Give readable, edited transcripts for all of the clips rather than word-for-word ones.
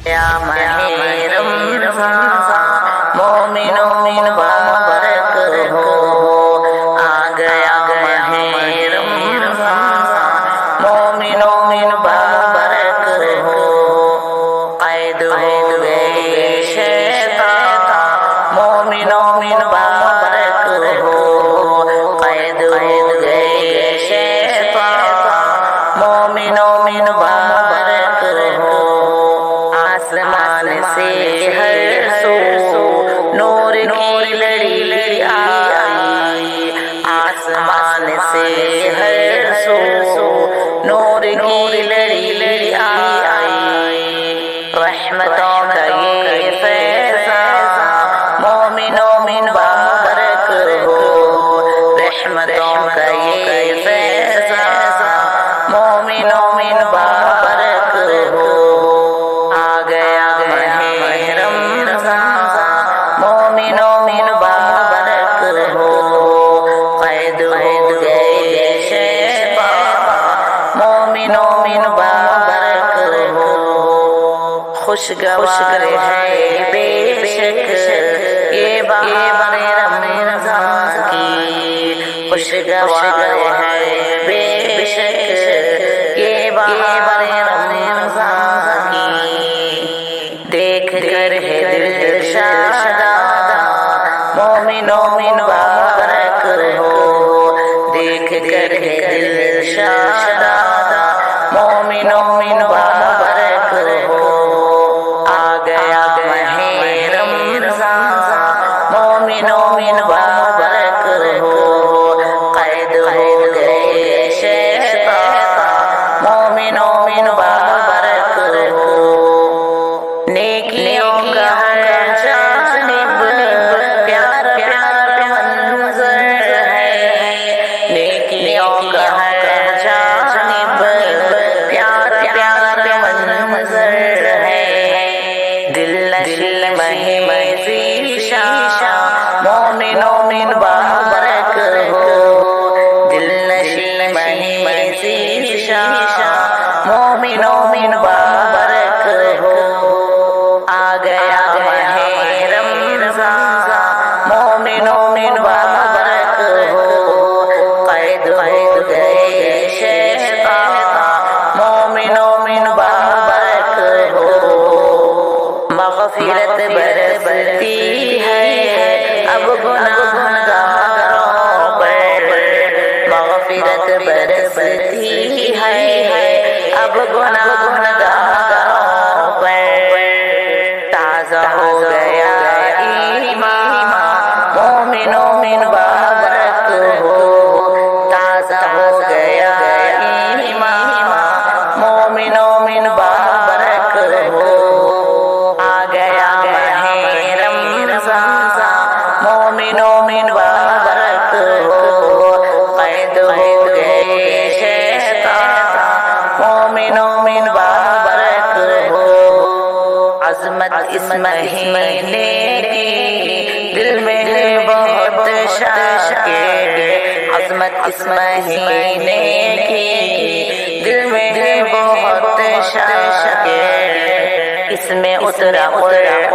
یا ماہ رمضان مومنوں مبارک ہو، آ گیا ماہ رمضان مومنوں مبارک ہو، قید ہو گئے شیطان مومنوں مبارک ہو، قید ہو گئے شیطان مومنوں مبارک ہو، آسمان سے ہر سو نور کی لڑی آئی، آسمان سے ہر سو نور کی لڑی آئی، رحمتوں کا یہ فیضان مومنوں مبارک ہو، رحمتوں کا یہ فیضان مومنوں مبارک ہو، آ گیا ماہ رمضان مومنوں مبارک ہو، قید ہو گئے شیطان مومنوں مبارک ہو، خوشگوار ہے بے شک یہ بہار رمضان کی، خوشگوار ہے بے شک یہ بہار رمضان کی، دیکھ کر ہے دل شاداں مومنوں مبارک ہو، دیکھ کر ہے دل شاداں مومنوں مبارک ہو، آ گیا ماہ رمضان مومنوں مبارک ہو، قید ہو گئے شیطان مومنوں مبارک ہو، نیکیوں کا ہر جانب پیار پیار منظر ہے، نیکیوں کا ہر جانب پیار پیار منظر ہے، دل نشین ماہ ذیشان مومنوں مبارک ہو، دل نشین ماہ ذیشان مومنوں مبارک ہو، آ گیا ماہ رمضان مومنوں مبارک ہو، قید ہو گئے شیطان مومنوں مبارک ہو، مغفرت برستی ہے اب گناہگاروں پر، مغفرت برستی ہے اب گناہگاروں پر، تازہ ہو گیا ایمان مومنوں مبارک ہو، تازہ ہو گیا ایمان مومنوں مبارک ہو، آ گیا ماہ رمضان مومنوں مبارک ہو، قید ہو گئے شیطان مومنوں مبارک ہو، عظمت اس مہینے کی دل میں ہے بہت شاکر، عظمت اس مہینے کی دل میں ہے بہت شاکر، اس میں اترا قرآن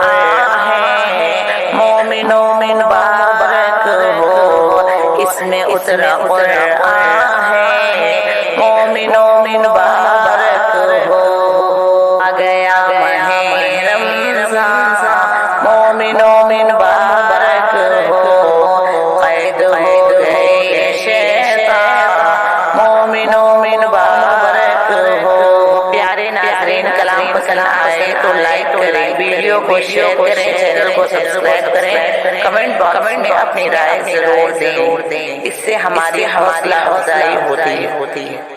ہے مومنوں مبارک ہو، اس میں اترا قرآن ہے مومنوں مبارک ہو، آ گیا ماہ رمضان مومنوں مبارک ہو، قید ہو گئے شیطان مومنوں مبارک ہو، پیارے ناظرین کلام پسند آئے تو لائک کریں، ویڈیو کو شیئر کریں، چینل کو سبسکرائب کریں، کمنٹ باکس میں اپنی رائے ضرور دیں، اس سے ہماری حوصلہ افزائی ہوتی ہے۔